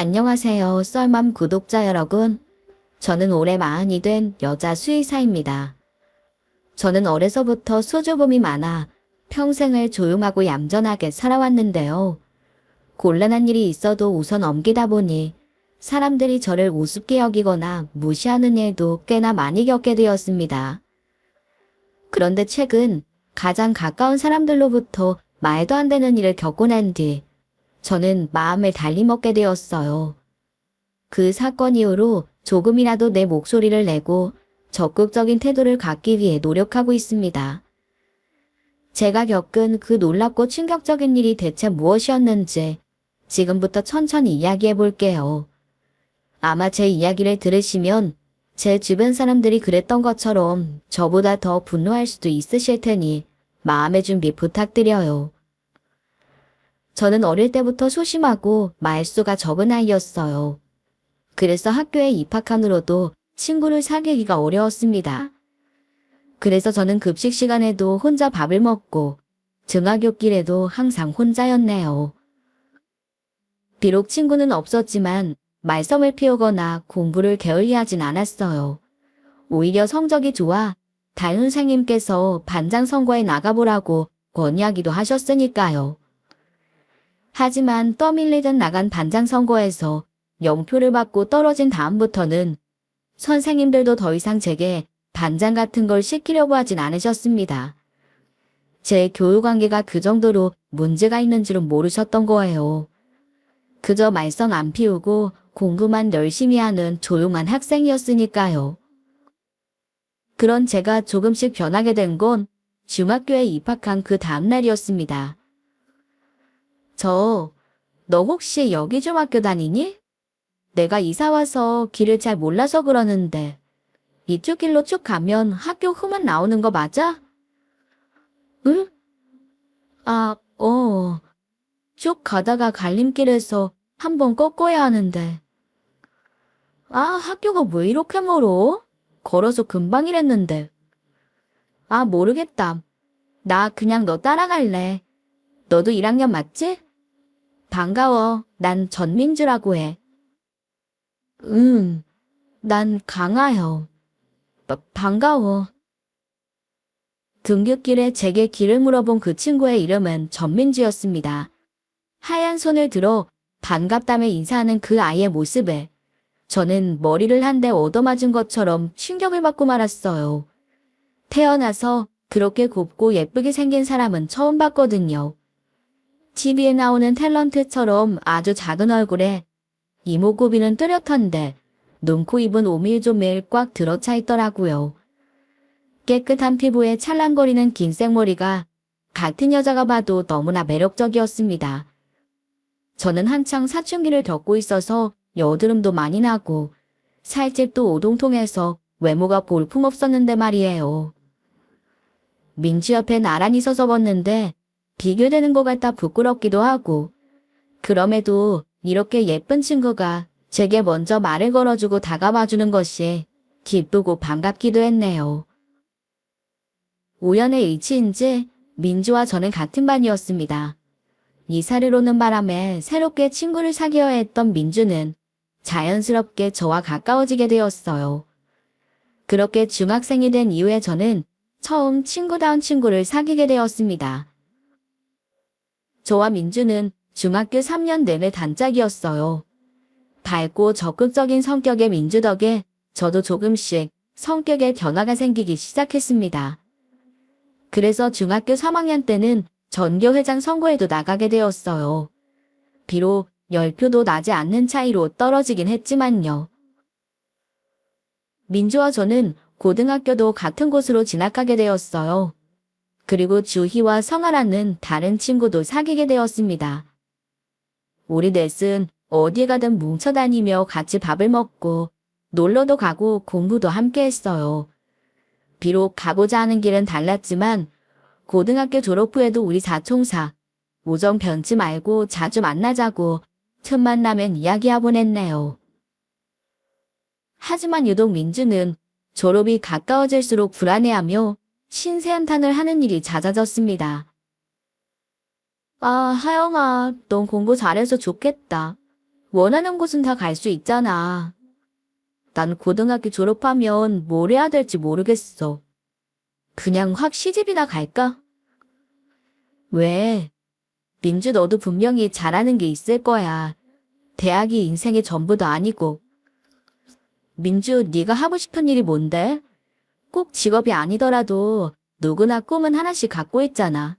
안녕하세요, 썰맘 구독자 여러분. 저는 올해 40이 된 여자 수의사입니다. 저는 어려서부터 수줍음이 많아 평생을 조용하고 얌전하게 살아왔는데요. 곤란한 일이 있어도 웃어 넘기다 보니 사람들이 저를 우습게 여기거나 무시하는 일도 꽤나 많이 겪게 되었습니다. 그런데 최근 가장 가까운 사람들로부터 말도 안 되는 일을 겪고 난 뒤 저는 마음을 달리 먹게 되었어요. 그 사건 이후로 조금이라도 내 목소리를 내고 적극적인 태도를 갖기 위해 노력하고 있습니다. 제가 겪은 그 놀랍고 충격적인 일이 대체 무엇이었는지 지금부터 천천히 이야기해 볼게요. 아마 제 이야기를 들으시면 제 주변 사람들이 그랬던 것처럼 저보다 더 분노할 수도 있으실 테니 마음의 준비 부탁드려요. 저는 어릴 때부터 소심하고 말수가 적은 아이였어요. 그래서 학교에 입학한 후로도 친구를 사귀기가 어려웠습니다. 그래서 저는 급식 시간에도 혼자 밥을 먹고 등하굣길에도 항상 혼자였네요. 비록 친구는 없었지만 말썽을 피우거나 공부를 게을리하진 않았어요. 오히려 성적이 좋아 담임 선생님께서 반장 선거에 나가보라고 건의하기도 하셨으니까요. 하지만 떠밀리듯 나간 반장 선거에서 0표를 받고 떨어진 다음부터는 선생님들도 더 이상 제게 반장 같은 걸 시키려고 하진 않으셨습니다. 제 교육관계가 그 정도로 문제가 있는 줄은 모르셨던 거예요. 그저 말썽 안 피우고 공부만 열심히 하는 조용한 학생이었으니까요. 그런 제가 조금씩 변하게 된 건 중학교에 입학한 그 다음 날이었습니다. 너 혹시 여기 좀 학교 다니니? 내가 이사 와서 길을 잘 몰라서 그러는데 이쪽 길로 쭉 가면 학교 후문 나오는 거 맞아? 응? 쭉 가다가 갈림길에서 한번 꺾어야 하는데. 학교가 왜 이렇게 멀어? 걸어서 금방이랬는데. 모르겠다. 나 그냥 너 따라갈래. 너도 1학년 맞지? 반가워. 난 전민주라고 해. 난 강하여. 반가워. 등굣길에 제게 길을 물어본 그 친구의 이름은 전민주였습니다. 하얀 손을 들어 반갑다며 인사하는 그 아이의 모습에 저는 머리를 한 대 얻어맞은 것처럼 충격을 받고 말았어요. 태어나서 그렇게 곱고 예쁘게 생긴 사람은 처음 봤거든요. TV에 나오는 탤런트처럼 아주 작은 얼굴에 이목구비는 뚜렷한데 눈, 코, 입은 오밀조밀 꽉 들어차 있더라고요. 깨끗한 피부에 찰랑거리는 긴 생머리가 같은 여자가 봐도 너무나 매력적이었습니다. 저는 한창 사춘기를 겪고 있어서 여드름도 많이 나고 살집도 오동통해서 외모가 볼품없었는데 말이에요. 민주 옆에 나란히 서서 걷는데 비교되는 것 같아 부끄럽기도 하고 그럼에도 이렇게 예쁜 친구가 제게 먼저 말을 걸어주고 다가와주는 것이 기쁘고 반갑기도 했네요. 우연의 일치인지 민주와 저는 같은 반이었습니다. 이사를 오는 바람에 새롭게 친구를 사귀어야 했던 민주는 자연스럽게 저와 가까워지게 되었어요. 그렇게 중학생이 된 이후에 저는 처음 친구다운 친구를 사귀게 되었습니다. 저와 민주는 중학교 3년 내내 단짝이었어요. 밝고 적극적인 성격의 민주 덕에 저도 조금씩 성격에 변화가 생기기 시작했습니다. 그래서 중학교 3학년 때는 전교회장 선거에도 나가게 되었어요. 비록 10표도 나지 않는 차이로 떨어지긴 했지만요. 민주와 저는 고등학교도 같은 곳으로 진학하게 되었어요. 그리고 주희와 성아라는 다른 친구도 사귀게 되었습니다. 우리 넷은 어디 가든 뭉쳐다니며 같이 밥을 먹고 놀러도 가고 공부도 함께 했어요. 비록 가고자 하는 길은 달랐지만 고등학교 졸업 후에도 우리 사총사 우정 변치 말고 자주 만나자고 틈만 나면 이야기하곤 했네요. 하지만 유독 민주는 졸업이 가까워질수록 불안해하며 신세한탄을 하는 일이 잦아졌습니다. 하영아, 넌 공부 잘해서 좋겠다. 원하는 곳은 다 갈 수 있잖아. 난 고등학교 졸업하면 뭘 해야 될지 모르겠어. 그냥 확 시집이나 갈까? 왜? 민주 너도 분명히 잘하는 게 있을 거야. 대학이 인생의 전부도 아니고. 민주 네가 하고 싶은 일이 뭔데? 꼭 직업이 아니더라도 누구나 꿈은 하나씩 갖고 있잖아.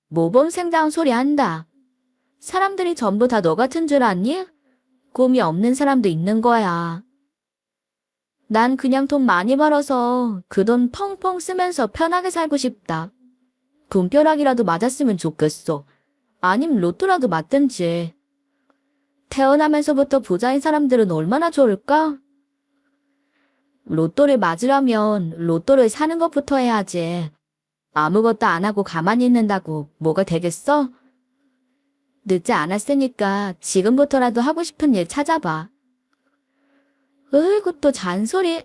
모범생다운 소리 한다. 사람들이 전부 다 너 같은 줄 아니? 꿈이 없는 사람도 있는 거야. 난 그냥 돈 많이 벌어서 그 돈 펑펑 쓰면서 편하게 살고 싶다. 돈벼락이라도 맞았으면 좋겠어. 아님 로또라도 맞든지. 태어나면서부터 부자인 사람들은 얼마나 좋을까? 로또를 맞으려면 로또를 사는 것부터 해야지. 아무것도 안 하고 가만히 있는다고 뭐가 되겠어? 늦지 않았으니까 지금부터라도 하고 싶은 일 찾아봐. 으이구 또 잔소리.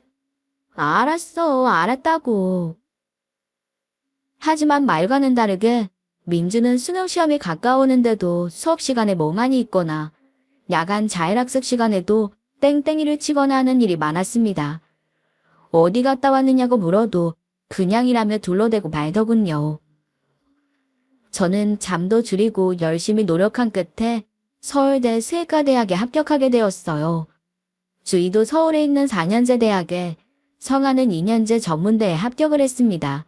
알았어, 알았다고. 하지만 말과는 다르게 민주는 수능시험이 가까우는데도 수업 시간에 멍하니 있거나 야간 자율학습 시간에도 땡땡이를 치거나 하는 일이 많았습니다. 어디 갔다 왔느냐고 물어도 그냥이라며 둘러대고 말더군요. 저는 잠도 줄이고 열심히 노력한 끝에 서울대 수의과대학에 합격하게 되었어요. 주희도 서울에 있는 4년제 대학에, 성아는 2년제 전문대에 합격을 했습니다.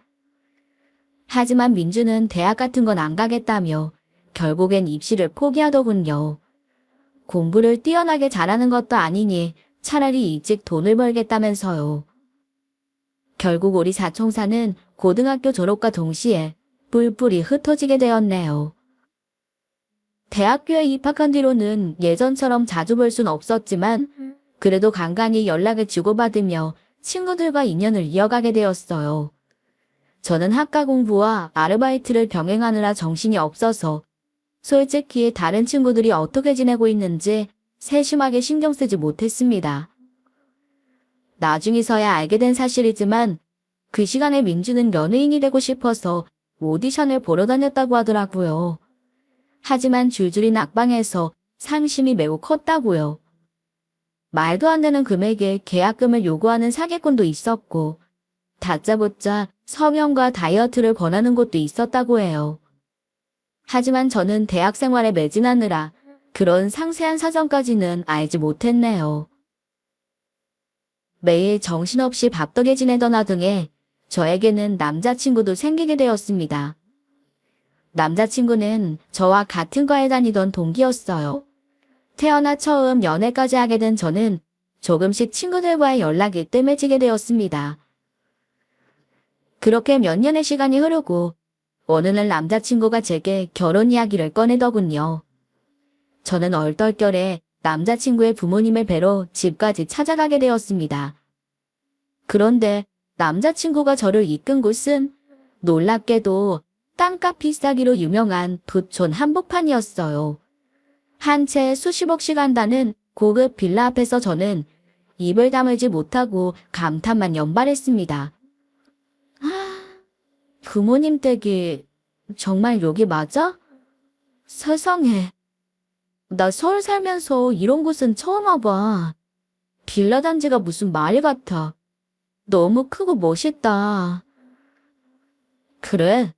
하지만 민주는 대학 같은 건 안 가겠다며 결국엔 입시를 포기하더군요. 공부를 뛰어나게 잘하는 것도 아니니 차라리 일찍 돈을 벌겠다면서요. 결국 우리 사총사는 고등학교 졸업과 동시에 뿔뿔이 흩어지게 되었네요. 대학교에 입학한 뒤로는 예전처럼 자주 볼 순 없었지만 그래도 간간히 연락을 주고받으며 친구들과 인연을 이어가게 되었어요. 저는 학과 공부와 아르바이트를 병행하느라 정신이 없어서 솔직히 다른 친구들이 어떻게 지내고 있는지 세심하게 신경 쓰지 못했습니다. 나중에서야 알게 된 사실이지만 그 시간에 민주는 연예인이 되고 싶어서 오디션을 보러 다녔다고 하더라고요. 하지만 줄줄이 낙방해서 상심이 매우 컸다고요. 말도 안 되는 금액의 계약금을 요구하는 사기꾼도 있었고 다짜고짜 성형과 다이어트를 권하는 곳도 있었다고 해요. 하지만 저는 대학 생활에 매진하느라 그런 상세한 사정까지는 알지 못했네요. 매일 정신없이 바쁘게 지내던 와중에 저에게는 남자친구도 생기게 되었습니다. 남자친구는 저와 같은 과에 다니던 동기였어요. 태어나 처음 연애까지 하게 된 저는 조금씩 친구들과의 연락이 뜸해지게 되었습니다. 그렇게 몇 년의 시간이 흐르고 어느 날 남자친구가 제게 결혼 이야기를 꺼내더군요. 저는 얼떨결에 남자친구의 부모님을 뵈러 집까지 찾아가게 되었습니다. 그런데 남자친구가 저를 이끈 곳은 놀랍게도 땅값 비싸기로 유명한 부촌 한복판이었어요. 한 채에 수십억씩 한다는 고급 빌라 앞에서 저는 입을 다물지 못하고 감탄만 연발했습니다. 부모님 댁이 정말 여기 맞아? 세상에. 나 서울 살면서 이런 곳은 처음 와봐. 빌라 단지가 무슨 마을 같아. 너무 크고 멋있다. 그래.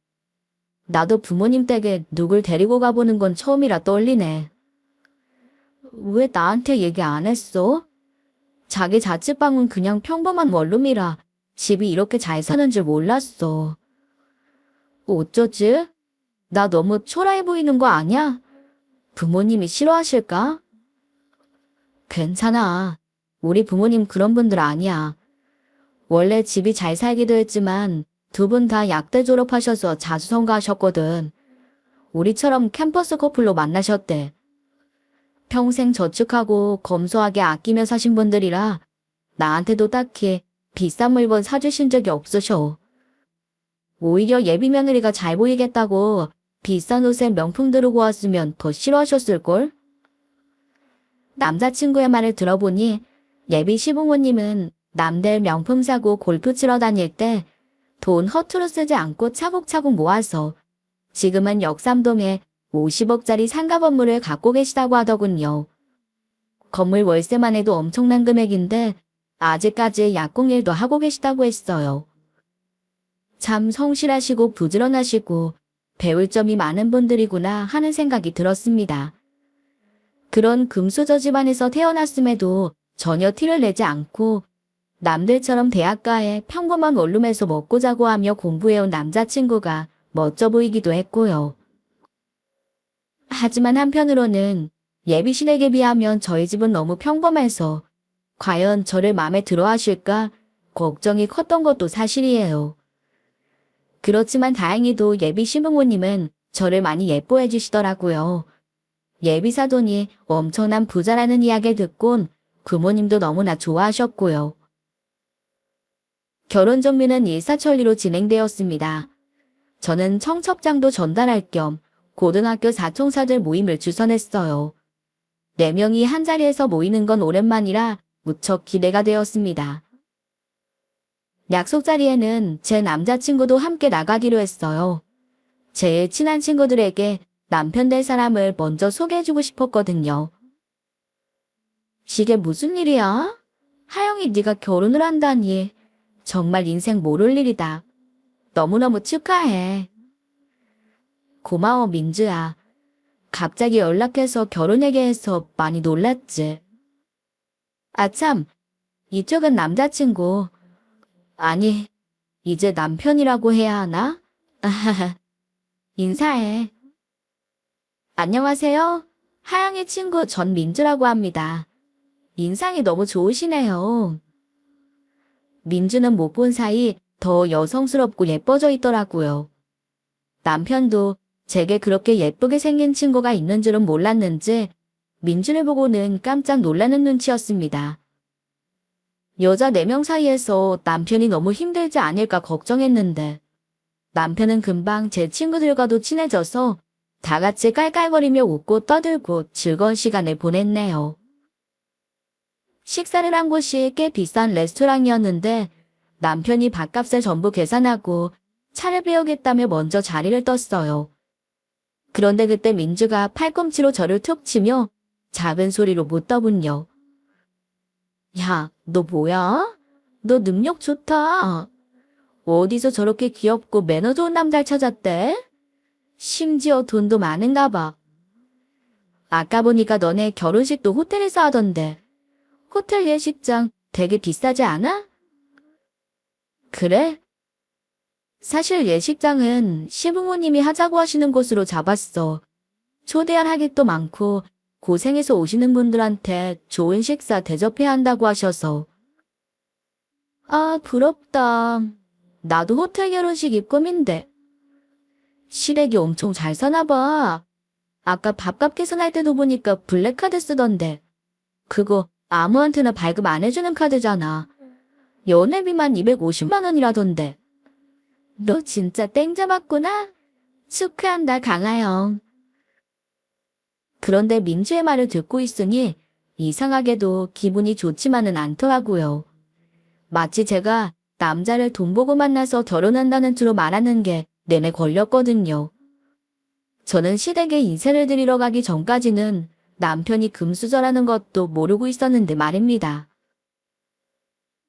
나도 부모님 댁에 누굴 데리고 가보는 건 처음이라 떨리네. 왜 나한테 얘기 안 했어? 자기 자취방은 그냥 평범한 원룸이라 집이 이렇게 잘 사는 줄 몰랐어. 어쩌지? 나 너무 초라해 보이는 거 아니야? 부모님이 싫어하실까? 괜찮아. 우리 부모님 그런 분들 아니야. 원래 집이 잘 살기도 했지만 두 분 다 약대 졸업하셔서 자수성가하셨거든. 우리처럼 캠퍼스 커플로 만나셨대. 평생 저축하고 검소하게 아끼며 사신 분들이라 나한테도 딱히 비싼 물건 사주신 적이 없으셔. 오히려 예비 며느리가 잘 보이겠다고 비싼 옷에 명품 들고 왔으면 더 싫어하셨을걸? 남자친구의 말을 들어보니 예비 시부모님은 남들 명품 사고 골프 치러 다닐 때 돈 허투루 쓰지 않고 차곡차곡 모아서 지금은 역삼동에 50억짜리 상가 건물을 갖고 계시다고 하더군요. 건물 월세만 해도 엄청난 금액인데 아직까지 약공일도 하고 계시다고 했어요. 참 성실하시고 부지런하시고 배울 점이 많은 분들이구나 하는 생각이 들었습니다. 그런 금수저 집안에서 태어났음에도 전혀 티를 내지 않고 남들처럼 대학가에 평범한 원룸에서 먹고 자고 하며 공부해온 남자친구가 멋져 보이기도 했고요. 하지만 한편으로는 예비신에게 비하면 저희 집은 너무 평범해서 과연 저를 마음에 들어 하실까 걱정이 컸던 것도 사실이에요. 그렇지만 다행히도 예비 시부모님은 저를 많이 예뻐해 주시더라고요. 예비 사돈이 엄청난 부자라는 이야기를 듣곤 부모님도 너무나 좋아하셨고요. 결혼 준비는 일사천리로 진행되었습니다. 저는 청첩장도 전달할 겸 고등학교 사총사들 모임을 주선했어요. 4명이 한자리에서 모이는 건 오랜만이라 무척 기대가 되었습니다. 약속 자리에는 제 남자친구도 함께 나가기로 했어요. 제일 친한 친구들에게 남편 될 사람을 먼저 소개해주고 싶었거든요. 이게 무슨 일이야? 하영이 네가 결혼을 한다니. 정말 인생 모를 일이다. 너무너무 축하해. 고마워 민주야. 갑자기 연락해서 결혼 얘기해서 많이 놀랐지. 아참, 이쪽은 남자친구. 아니, 이제 남편이라고 해야 하나? 아하하. 인사해. 안녕하세요. 하영의 친구 전민주라고 합니다. 인상이 너무 좋으시네요. 민주는 못 본 사이 더 여성스럽고 예뻐져 있더라고요. 남편도 제게 그렇게 예쁘게 생긴 친구가 있는 줄은 몰랐는지 민주를 보고는 깜짝 놀라는 눈치였습니다. 여자 4명 사이에서 남편이 너무 힘들지 않을까 걱정했는데 남편은 금방 제 친구들과도 친해져서 다 같이 깔깔거리며 웃고 떠들고 즐거운 시간을 보냈네요. 식사를 한 곳이 꽤 비싼 레스토랑이었는데 남편이 밥값을 전부 계산하고 차를 빼오겠다며 먼저 자리를 떴어요. 그런데 그때 민주가 팔꿈치로 저를 툭 치며 작은 소리로 묻더군요. 야, 너 뭐야? 너 능력 좋다. 어디서 저렇게 귀엽고 매너 좋은 남자를 찾았대? 심지어 돈도 많은가 봐. 아까 보니까 너네 결혼식도 호텔에서 하던데. 호텔 예식장 되게 비싸지 않아? 그래? 사실 예식장은 시부모님이 하자고 하시는 곳으로 잡았어. 초대할 하객도 많고 고생해서 오시는 분들한테 좋은 식사 대접해야 한다고 하셔서. 아, 부럽다. 나도 호텔 결혼식 입금인데. 시댁이 엄청 잘 사나 봐. 아까 밥값 계산할 때도 보니까 블랙카드 쓰던데. 그거 아무한테나 발급 안 해주는 카드잖아. 연회비만 250만 원이라던데. 너 진짜 땡 잡았구나? 축하한다, 강하영. 그런데 민주의 말을 듣고 있으니 이상하게도 기분이 좋지만은 않더라고요. 마치 제가 남자를 돈 보고 만나서 결혼한다는 투로 말하는 게 내내 걸렸거든요. 저는 시댁에 인사를 드리러 가기 전까지는 남편이 금수저라는 것도 모르고 있었는데 말입니다.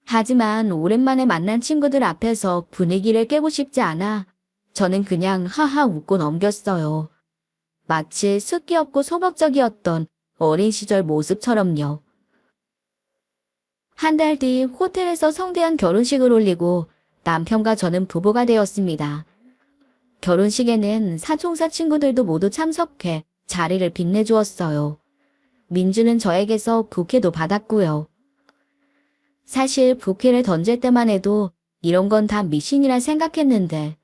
하지만 오랜만에 만난 친구들 앞에서 분위기를 깨고 싶지 않아 저는 그냥 하하 웃고 넘겼어요. 마치 숫기 없고 소극적이었던 어린 시절 모습처럼요. 한 달 뒤 호텔에서 성대한 결혼식을 올리고 남편과 저는 부부가 되었습니다. 결혼식에는 사총사 친구들도 모두 참석해 자리를 빛내주었어요. 민주는 저에게서 부케도 받았고요. 사실 부케를 던질 때만 해도 이런 건 다 미신이라 생각했는데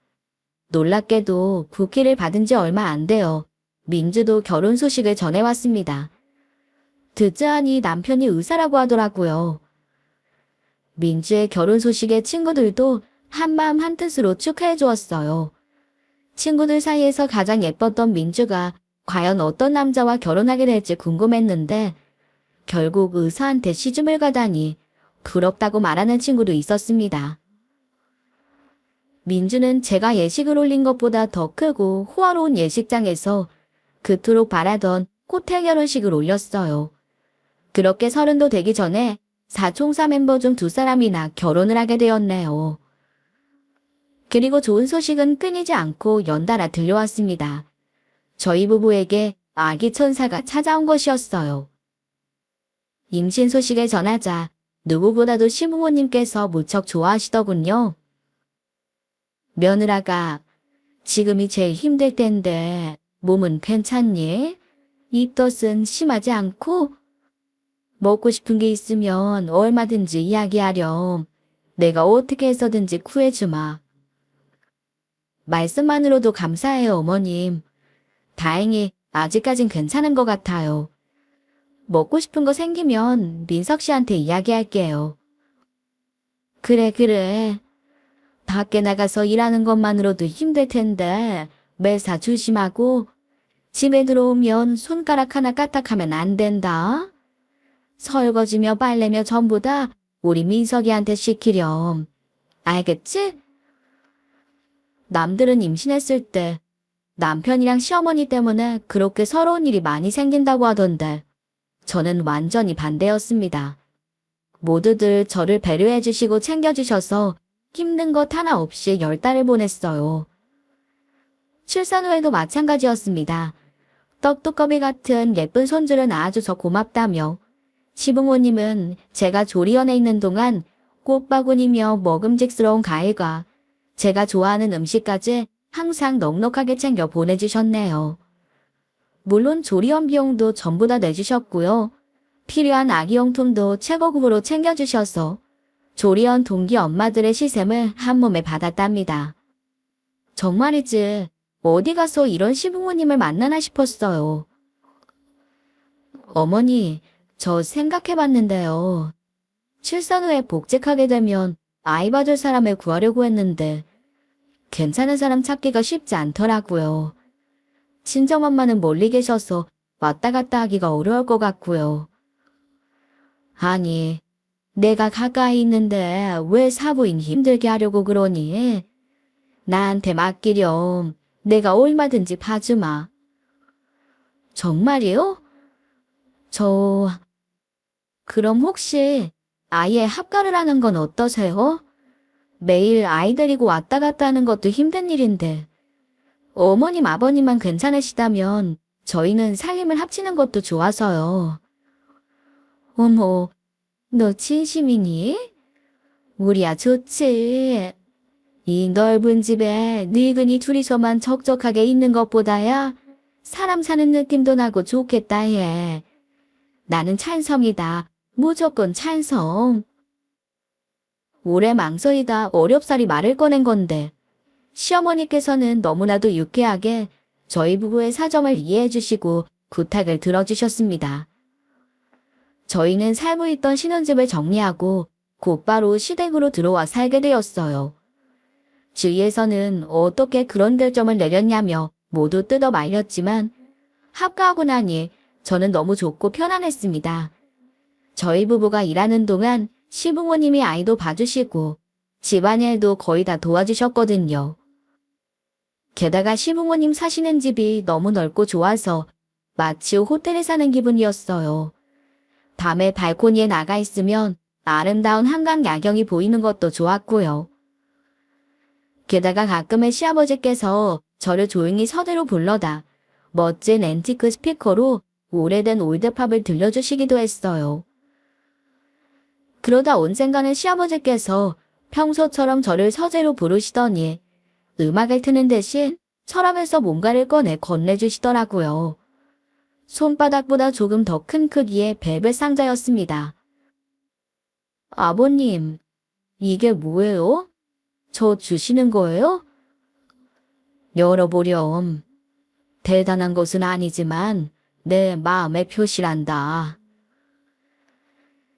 놀랍게도 부케를 받은 지 얼마 안 돼요. 민주도 결혼 소식을 전해왔습니다. 듣자 하니 남편이 의사라고 하더라고요. 민주의 결혼 소식에 친구들도 한마음 한뜻으로 축하해 주었어요. 친구들 사이에서 가장 예뻤던 민주가 과연 어떤 남자와 결혼하게 될지 궁금했는데 결국 의사한테 시집을 가다니 부럽다고 말하는 친구도 있었습니다. 민주는 제가 예식을 올린 것보다 더 크고 호화로운 예식장에서 그토록 바라던 호텔 결혼식을 올렸어요. 그렇게 30도 되기 전에 사총사 멤버 중 2사람이나 결혼을 하게 되었네요. 그리고 좋은 소식은 끊이지 않고 연달아 들려왔습니다. 저희 부부에게 아기 천사가 찾아온 것이었어요. 임신 소식을 전하자 누구보다도 시부모님께서 무척 좋아하시더군요. 며느라가 지금이 제일 힘들 텐데 몸은 괜찮니? 입덧은 심하지 않고? 먹고 싶은 게 있으면 얼마든지 이야기하렴. 내가 어떻게 해서든지 구해주마. 말씀만으로도 감사해요, 어머님. 다행히 아직까진 괜찮은 것 같아요. 먹고 싶은 거 생기면 민석 씨한테 이야기할게요. 그래. 밖에 나가서 일하는 것만으로도 힘들 텐데 매사 조심하고 집에 들어오면 손가락 하나 까딱하면 안 된다. 설거지며 빨래며 전부 다 우리 민석이한테 시키렴. 알겠지? 남들은 임신했을 때 남편이랑 시어머니 때문에 그렇게 서러운 일이 많이 생긴다고 하던데 저는 완전히 반대였습니다. 모두들 저를 배려해 주시고 챙겨주셔서 힘든 것 하나 없이 10달을 보냈어요. 출산 후에도 마찬가지였습니다. 떡두꺼비 같은 예쁜 손주를 낳아줘서 고맙다며 시부모님은 제가 조리원에 있는 동안 꽃바구니며 먹음직스러운 과일과 제가 좋아하는 음식까지 항상 넉넉하게 챙겨 보내주셨네요. 물론 조리원 비용도 전부 다 내주셨고요. 필요한 아기용품도 최고급으로 챙겨주셔서 조리원 동기 엄마들의 시샘을 한몸에 받았답니다. 정말이지 어디 가서 이런 시부모님을 만나나 싶었어요. 어머니, 저 생각해봤는데요. 출산 후에 복직하게 되면 아이 봐줄 사람을 구하려고 했는데 괜찮은 사람 찾기가 쉽지 않더라고요. 친정엄마는 멀리 계셔서 왔다 갔다 하기가 어려울 것 같고요. 아니, 내가 가까이 있는데 왜 사부인 힘들게 하려고 그러니? 나한테 맡기렴. 내가 얼마든지 봐주마. 정말이요? 그럼 혹시 아예 합가를 하는 건 어떠세요? 매일 아이 데리고 왔다 갔다 하는 것도 힘든 일인데. 어머님, 아버님만 괜찮으시다면 저희는 살림을 합치는 것도 좋아서요. 어머, 너 진심이니? 우리야 좋지. 이 넓은 집에 늙은이 둘이서만 적적하게 있는 것보다야 사람 사는 느낌도 나고 좋겠다 해. 나는 찬성이다. 무조건 찬성. 오래 망설이다 어렵사리 말을 꺼낸 건데 시어머니께서는 너무나도 유쾌하게 저희 부부의 사정을 이해해 주시고 부탁을 들어주셨습니다. 저희는 살고 있던 신혼집을 정리하고 곧바로 시댁으로 들어와 살게 되었어요. 주위에서는 어떻게 그런 결정을 내렸냐며 모두 뜯어 말렸지만 합가하고 나니 저는 너무 좋고 편안했습니다. 저희 부부가 일하는 동안 시부모님이 아이도 봐주시고 집안일도 거의 다 도와주셨거든요. 게다가 시부모님 사시는 집이 너무 넓고 좋아서 마치 호텔에 사는 기분이었어요. 밤에 발코니에 나가 있으면 아름다운 한강 야경이 보이는 것도 좋았고요. 게다가 가끔은 시아버지께서 저를 조용히 서대로 불러다 멋진 앤티크 스피커로 오래된 올드팝을 들려주시기도 했어요. 그러다 언젠가는 시아버지께서 평소처럼 저를 서재로 부르시더니 음악을 트는 대신 서랍에서 뭔가를 꺼내 건네주시더라고요. 손바닥보다 조금 더 큰 크기의 벨벳 상자였습니다. 아버님, 이게 뭐예요? 저 주시는 거예요? 열어보렴. 대단한 것은 아니지만 내 마음의 표시란다.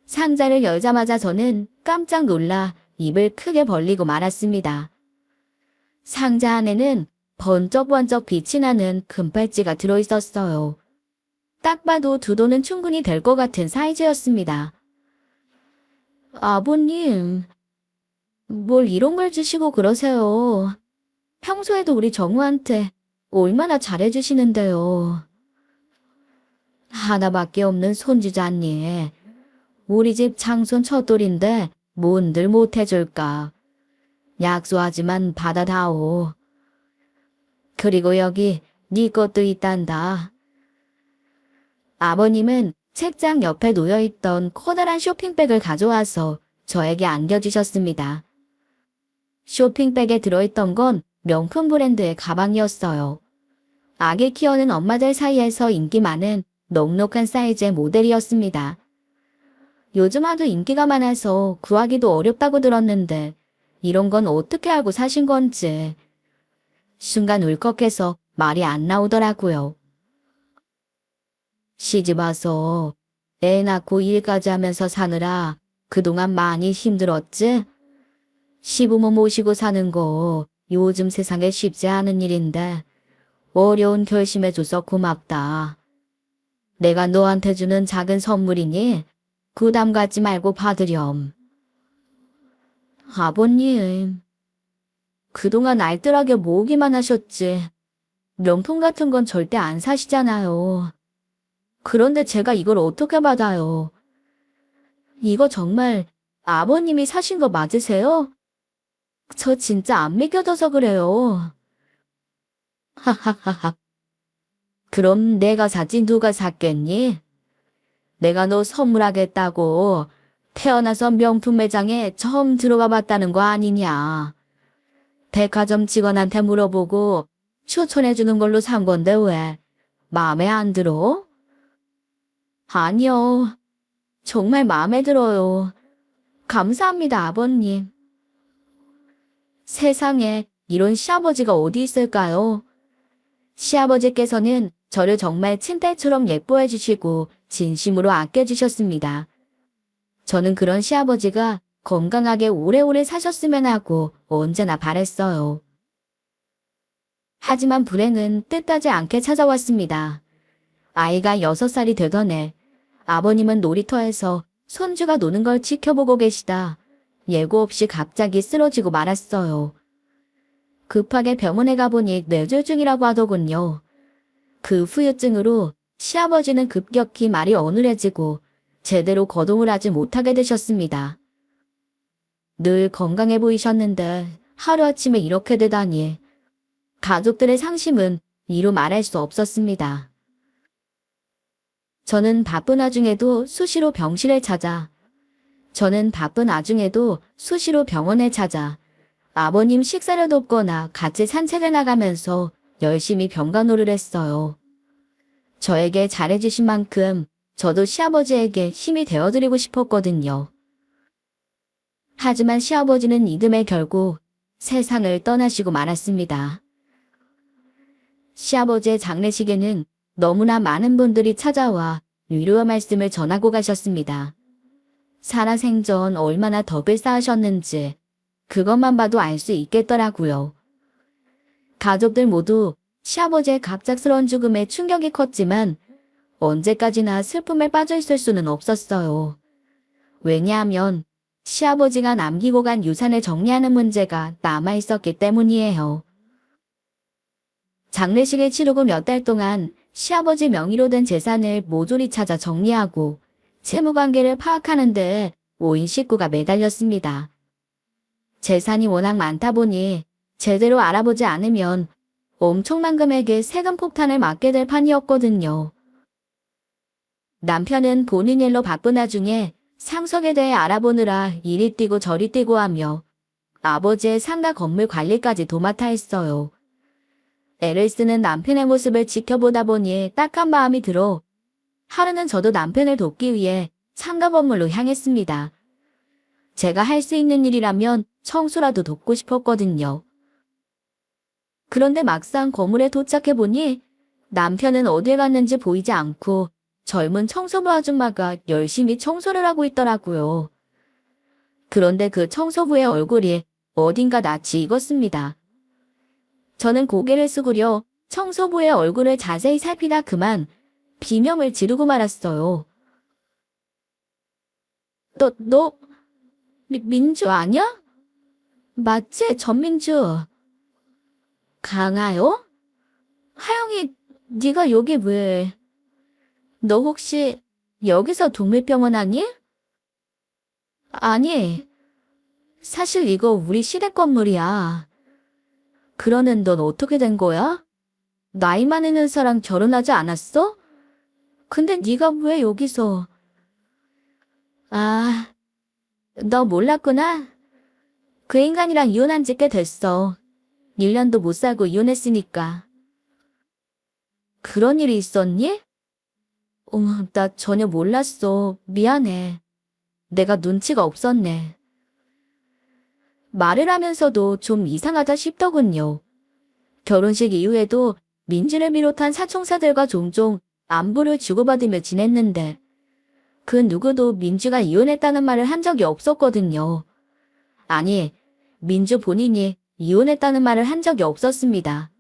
상자를 열자마자 저는 깜짝 놀라 입을 크게 벌리고 말았습니다. 상자 안에는 번쩍번쩍 빛이 나는 금팔찌가 들어있었어요. 딱 봐도 2돈은 충분히 될 것 같은 사이즈였습니다. 아버님, 뭘 이런 걸 주시고 그러세요. 평소에도 우리 정우한테 얼마나 잘해주시는데요. 하나밖에 없는 손주잖니. 우리 집 장손 첫돌인데 뭔들 못해줄까. 약소하지만 받아다오. 그리고 여기 네 것도 있단다. 아버님은 책장 옆에 놓여있던 커다란 쇼핑백을 가져와서 저에게 안겨주셨습니다. 쇼핑백에 들어있던 건 명품 브랜드의 가방이었어요. 아기 키우는 엄마들 사이에서 인기 많은 넉넉한 사이즈의 모델이었습니다. 요즘 하도 인기가 많아서 구하기도 어렵다고 들었는데 이런 건 어떻게 알고 사신 건지. 순간 울컥해서 말이 안 나오더라고요. 시집 와서 애 낳고 일까지 하면서 사느라 그동안 많이 힘들었지? 시부모 모시고 사는 거 요즘 세상에 쉽지 않은 일인데 어려운 결심해줘서 고맙다. 내가 너한테 주는 작은 선물이니 부담 갖지 말고 받으렴. 아버님, 그동안 알뜰하게 모으기만 하셨지. 명품 같은 건 절대 안 사시잖아요. 그런데 제가 이걸 어떻게 받아요? 이거 정말 아버님이 사신 거 맞으세요? 저 진짜 안 믿겨져서 그래요. 하하하하. 그럼 내가 사지 누가 샀겠니? 내가 너 선물하겠다고 태어나서 명품 매장에 처음 들어가 봤다는 거 아니냐. 백화점 직원한테 물어보고 추천해주는 걸로 산 건데 왜 마음에 안 들어? 아니요. 정말 마음에 들어요. 감사합니다, 아버님. 세상에 이런 시아버지가 어디 있을까요? 시아버지께서는 저를 정말 친딸처럼 예뻐해 주시고 진심으로 아껴주셨습니다. 저는 그런 시아버지가 건강하게 오래오래 사셨으면 하고 언제나 바랬어요. 하지만 불행은 뜻하지 않게 찾아왔습니다. 아이가 6살이 되던 해 아버님은 놀이터에서 손주가 노는 걸 지켜보고 계시다 예고 없이 갑자기 쓰러지고 말았어요. 급하게 병원에 가보니 뇌졸중이라고 하더군요. 그 후유증으로 시아버지는 급격히 말이 어눌해지고 제대로 거동을 하지 못하게 되셨습니다. 늘 건강해 보이셨는데 하루아침에 이렇게 되다니. 가족들의 상심은 이루 말할 수 없었습니다. 저는 바쁜 와중에도 수시로 병원에 찾아 아버님 식사를 돕거나 같이 산책을 나가면서 열심히 병간호를 했어요. 저에게 잘해주신 만큼 저도 시아버지에게 힘이 되어드리고 싶었거든요. 하지만 시아버지는 이듬해 결국 세상을 떠나시고 말았습니다. 시아버지의 장례식에는 너무나 많은 분들이 찾아와 위로의 말씀을 전하고 가셨습니다. 살아생전 얼마나 덕을 쌓으셨는지 그것만 봐도 알 수 있겠더라고요. 가족들 모두 시아버지의 갑작스러운 죽음에 충격이 컸지만 언제까지나 슬픔에 빠져 있을 수는 없었어요. 왜냐하면 시아버지가 남기고 간 유산을 정리하는 문제가 남아 있었기 때문이에요. 장례식을 치르고 몇 달 동안 시아버지 명의로 된 재산을 모조리 찾아 정리하고 채무관계를 파악하는 데 온 식구가 매달렸습니다. 재산이 워낙 많다 보니 제대로 알아보지 않으면 엄청난 금액의 세금 폭탄을 맞게 될 판이었거든요. 남편은 본인 일로 바쁜 와중에 상속에 대해 알아보느라 이리 뛰고 저리 뛰고 하며 아버지의 상가 건물 관리까지 도맡아 했어요. 애를 쓰는 남편의 모습을 지켜보다 보니 딱한 마음이 들어 하루는 저도 남편을 돕기 위해 상가 건물로 향했습니다. 제가 할 수 있는 일이라면 청소라도 돕고 싶었거든요. 그런데 막상 건물에 도착해보니 남편은 어딜 갔는지 보이지 않고 젊은 청소부 아줌마가 열심히 청소를 하고 있더라고요. 그런데 그 청소부의 얼굴이 어딘가 낯이 익었습니다. 저는 고개를 숙이려 청소부의 얼굴을 자세히 살피다 그만 비명을 지르고 말았어요. 너 민주 아냐? 맞지, 전민주. 강하요? 하영이, 네가 여기 왜? 너 혹시 여기서 동물병원 아니? 아니, 사실 이거 우리 시댁 건물이야. 그러는 넌 어떻게 된 거야? 나이 많은 의사랑 결혼하지 않았어? 근데 네가 왜 여기서? 아, 너 몰랐구나. 그 인간이랑 이혼한 지 꽤 됐어. 1년도 못 살고 이혼했으니까. 그런 일이 있었니? 나 전혀 몰랐어. 미안해. 내가 눈치가 없었네. 말을 하면서도 좀 이상하다 싶더군요. 결혼식 이후에도 민지를 비롯한 사총사들과 종종 안부를 주고받으며 지냈는데 그 누구도 민주가 이혼했다는 말을 한 적이 없었거든요. 아니, 민주 본인이 이혼했다는 말을 한 적이 없었습니다.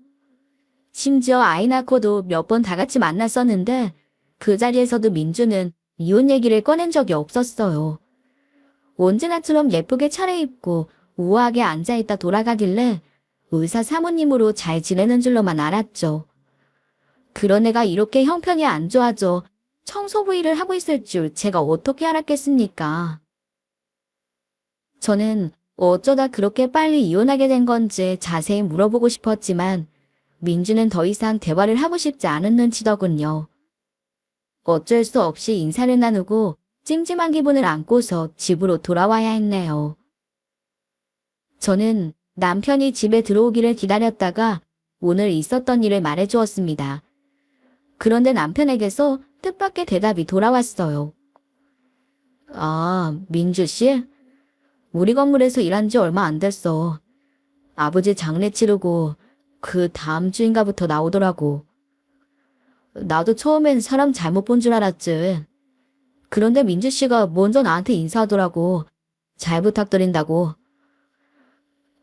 심지어 아이 낳고도 몇 번 다 같이 만났었는데 그 자리에서도 민주는 이혼 얘기를 꺼낸 적이 없었어요. 언제나처럼 예쁘게 차려입고 우아하게 앉아있다 돌아가길래 의사 사모님으로 잘 지내는 줄로만 알았죠. 그런 애가 이렇게 형편이 안 좋아져 청소부 일을 하고 있을 줄 제가 어떻게 알았겠습니까? 저는 어쩌다 그렇게 빨리 이혼하게 된 건지 자세히 물어보고 싶었지만 민주는 더 이상 대화를 하고 싶지 않은 눈치더군요. 어쩔 수 없이 인사를 나누고 찜찜한 기분을 안고서 집으로 돌아와야 했네요. 저는 남편이 집에 들어오기를 기다렸다가 오늘 있었던 일을 말해주었습니다. 그런데 남편에게서 뜻밖의 대답이 돌아왔어요. 아, 민주 씨? 우리 건물에서 일한 지 얼마 안 됐어. 아버지 장례 치르고 그 다음 주인가부터 나오더라고. 나도 처음엔 사람 잘못 본 줄 알았지. 그런데 민주 씨가 먼저 나한테 인사하더라고. 잘 부탁드린다고.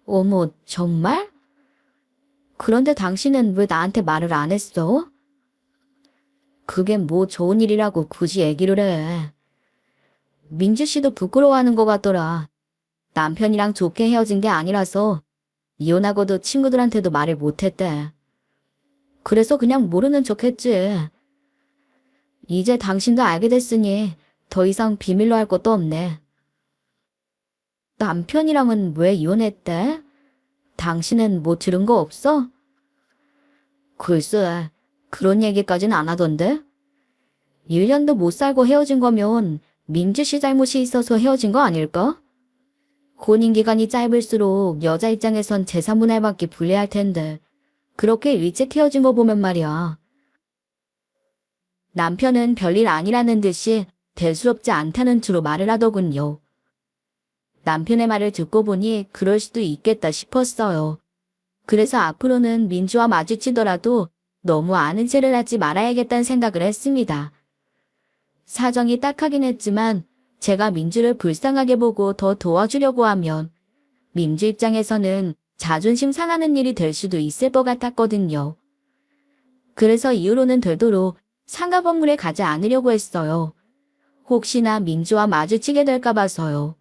어머, 정말? 그런데 당신은 왜 나한테 말을 안 했어? 그게 뭐 좋은 일이라고 굳이 얘기를 해. 민주 씨도 부끄러워하는 것 같더라. 남편이랑 좋게 헤어진 게 아니라서 이혼하고도 친구들한테도 말을 못했대. 그래서 그냥 모르는 척 했지. 이제 당신도 알게 됐으니 더 이상 비밀로 할 것도 없네. 남편이랑은 왜 이혼했대? 당신은 뭐 들은 거 없어? 글쎄, 그런 얘기까진 안 하던데? 1년도 못 살고 헤어진 거면 민주 씨 잘못이 있어서 헤어진 거 아닐까? 혼인 기간이 짧을수록 여자 입장에선 재산분할 받기 불리할 텐데 그렇게 일찍 헤어진 거 보면 말이야. 남편은 별일 아니라는 듯이 대수롭지 않다는 투로 말을 하더군요. 남편의 말을 듣고 보니 그럴 수도 있겠다 싶었어요. 그래서 앞으로는 민주와 마주치더라도 너무 아는 체를 하지 말아야겠다는 생각을 했습니다. 사정이 딱하긴 했지만 제가 민주를 불쌍하게 보고 더 도와주려고 하면 민주 입장에서는 자존심 상하는 일이 될 수도 있을 것 같았거든요. 그래서 이후로는 되도록 상가 건물에 가지 않으려고 했어요. 혹시나 민주와 마주치게 될까 봐서요.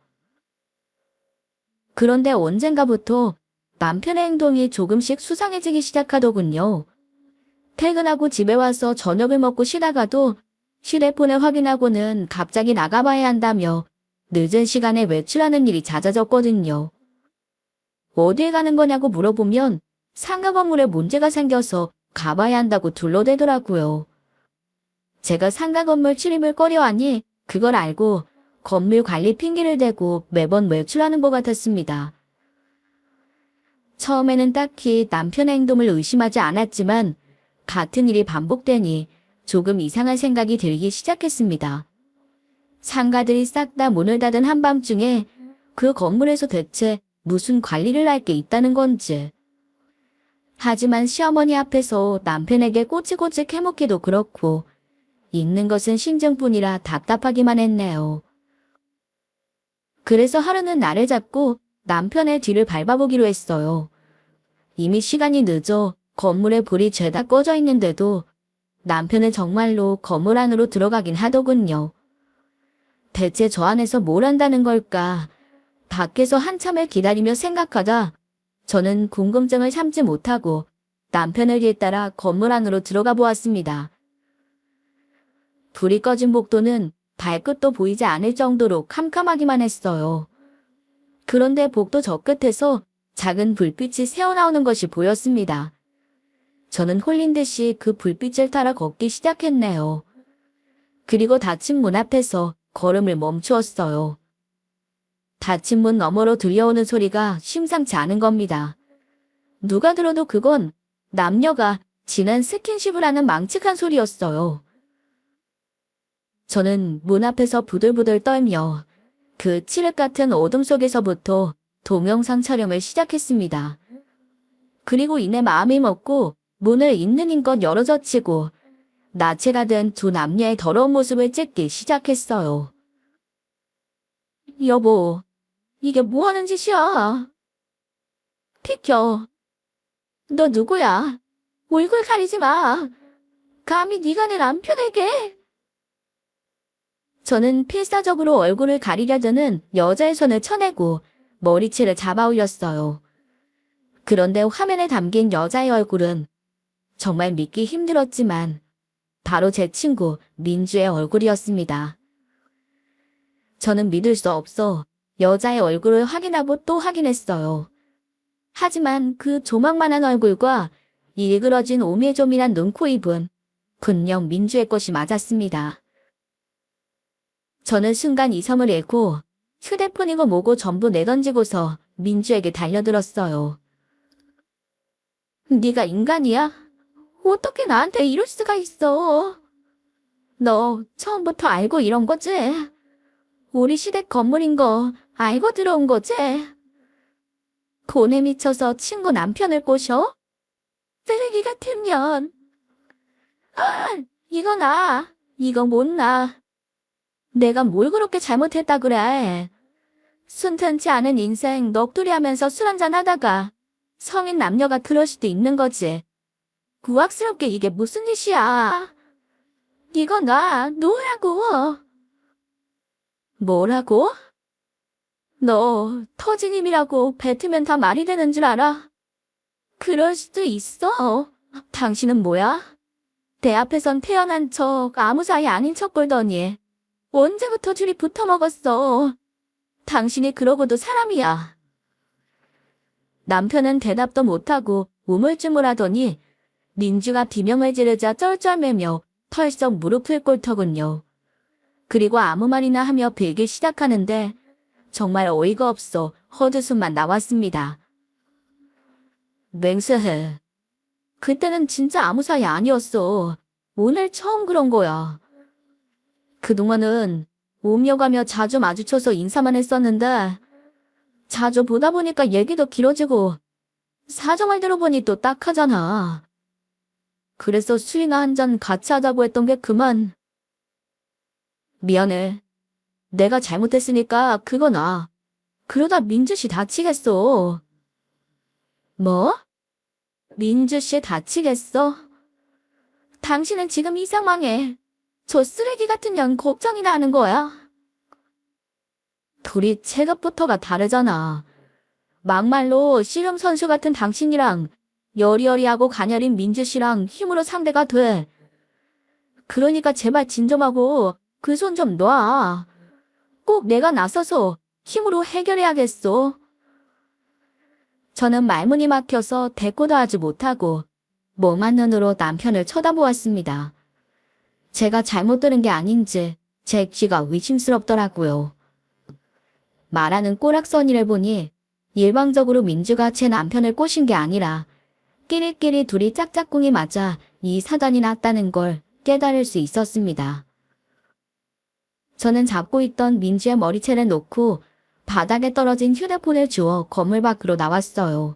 그런데 언젠가부터 남편의 행동이 조금씩 수상해지기 시작하더군요. 퇴근하고 집에 와서 저녁을 먹고 쉬다가도 휴대폰을 확인하고는 갑자기 나가봐야 한다며 늦은 시간에 외출하는 일이 잦아졌거든요. 어디에 가는 거냐고 물어보면 상가 건물에 문제가 생겨서 가봐야 한다고 둘러대더라고요. 제가 상가 건물 출입을 꺼려하니 그걸 알고 건물 관리 핑계를 대고 매번 외출하는 것 같았습니다. 처음에는 딱히 남편의 행동을 의심하지 않았지만 같은 일이 반복되니 조금 이상한 생각이 들기 시작했습니다. 상가들이 싹 다 문을 닫은 한밤중에 그 건물에서 대체 무슨 관리를 할 게 있다는 건지. 하지만 시어머니 앞에서 남편에게 꼬치꼬치 캐묻기도 그렇고 읽는 것은 신증뿐이라 답답하기만 했네요. 그래서 하루는 나를 잡고 남편의 뒤를 밟아보기로 했어요. 이미 시간이 늦어 건물에 불이 죄다 꺼져 있는데도 남편은 정말로 건물 안으로 들어가긴 하더군요. 대체 저 안에서 뭘 한다는 걸까? 밖에서 한참을 기다리며 생각하다 저는 궁금증을 참지 못하고 남편을 뒤따라 건물 안으로 들어가 보았습니다. 불이 꺼진 복도는 발끝도 보이지 않을 정도로 캄캄하기만 했어요. 그런데 복도 저 끝에서 작은 불빛이 새어나오는 것이 보였습니다. 저는 홀린 듯이 그 불빛을 따라 걷기 시작했네요. 그리고 닫힌 문 앞에서 걸음을 멈추었어요. 닫힌 문 너머로 들려오는 소리가 심상치 않은 겁니다. 누가 들어도 그건 남녀가 진한 스킨십을 하는 망측한 소리였어요. 저는 문 앞에서 부들부들 떨며 그 칠흑 같은 어둠 속에서부터 동영상 촬영을 시작했습니다. 그리고 이내 마음이 먹고 문을 있는 힘껏 열어젖히고 나체가 된 두 남녀의 더러운 모습을 찍기 시작했어요. 여보, 이게 뭐 하는 짓이야? 비켜. 너 누구야? 얼굴 가리지 마. 감히 네가 내 남편에게. 저는 필사적으로 얼굴을 가리려 드는 여자의 손을 쳐내고 머리채를 잡아 올렸어요. 그런데 화면에 담긴 여자의 얼굴은 정말 믿기 힘들었지만 바로 제 친구 민주의 얼굴이었습니다. 저는 믿을 수 없어 여자의 얼굴을 확인하고 또 확인했어요. 하지만 그 조망만한 얼굴과 일그러진 오밀조밀한 눈, 코, 입은 분명 민주의 것이 맞았습니다. 저는 순간 이성을 잃고 휴대폰이고 뭐고 전부 내던지고서 민주에게 달려들었어요. 네가 인간이야? 어떻게 나한테 이럴 수가 있어? 너 처음부터 알고 이런 거지? 우리 시댁 건물인 거 알고 들어온 거지? 곤에 미쳐서 친구 남편을 꼬셔? 쓰레기 같은 년. 아, 이거 나. 이거 못 나. 내가 뭘 그렇게 잘못했다 그래. 순탄치 않은 인생 넋두리 하면서 술 한잔 하다가 성인 남녀가 그럴 수도 있는 거지. 구악스럽게 이게 무슨 짓이야. 이거 나 놓으라고. 뭐라고? 너 터진 힘이라고 뱉으면 다 말이 되는 줄 알아? 그럴 수도 있어. 당신은 뭐야? 내 앞에선 태어난 척 아무 사이 아닌 척 굴더니 언제부터 둘이 붙어먹었어. 당신이 그러고도 사람이야. 남편은 대답도 못하고 우물쭈물하더니 민주가 비명을 지르자 쩔쩔매며 털썩 무릎을 꿇더군요. 그리고 아무 말이나 하며 빌기 시작하는데 정말 어이가 없어 헛웃음만 나왔습니다. 맹세해. 그때는 진짜 아무 사이 아니었어. 오늘 처음 그런 거야. 그동안은 오며가며 자주 마주쳐서 인사만 했었는데 자주 보다 보니까 얘기도 길어지고 사정을 들어보니 또 딱하잖아. 그래서 술이나 한 잔 같이 하자고 했던 게 그만. 미안해. 내가 잘못했으니까 그거 놔. 그러다 민주씨 다치겠어. 뭐? 민주씨 다치겠어? 당신은 지금 이 상황에 저 쓰레기 같은 년 걱정이나 하는 거야? 둘이 체급부터가 다르잖아. 막말로 씨름 선수 같은 당신이랑 여리여리하고 가녀린 민주씨랑 힘으로 상대가 돼. 그러니까 제발 진정하고 그 손 좀 놔. 꼭 내가 나서서 힘으로 해결해야겠어. 저는 말문이 막혀서 대꾸도 하지 못하고 멍한 눈으로 남편을 쳐다보았습니다. 제가 잘못 들은 게 아닌지 제 귀가 의심스럽더라고요. 말하는 꼬락서니를 보니 일방적으로 민주가 제 남편을 꼬신 게 아니라 끼리끼리 둘이 짝짝꿍이 맞아 이 사단이 났다는 걸 깨달을 수 있었습니다. 저는 잡고 있던 민주의 머리채를 놓고 바닥에 떨어진 휴대폰을 주워 건물 밖으로 나왔어요.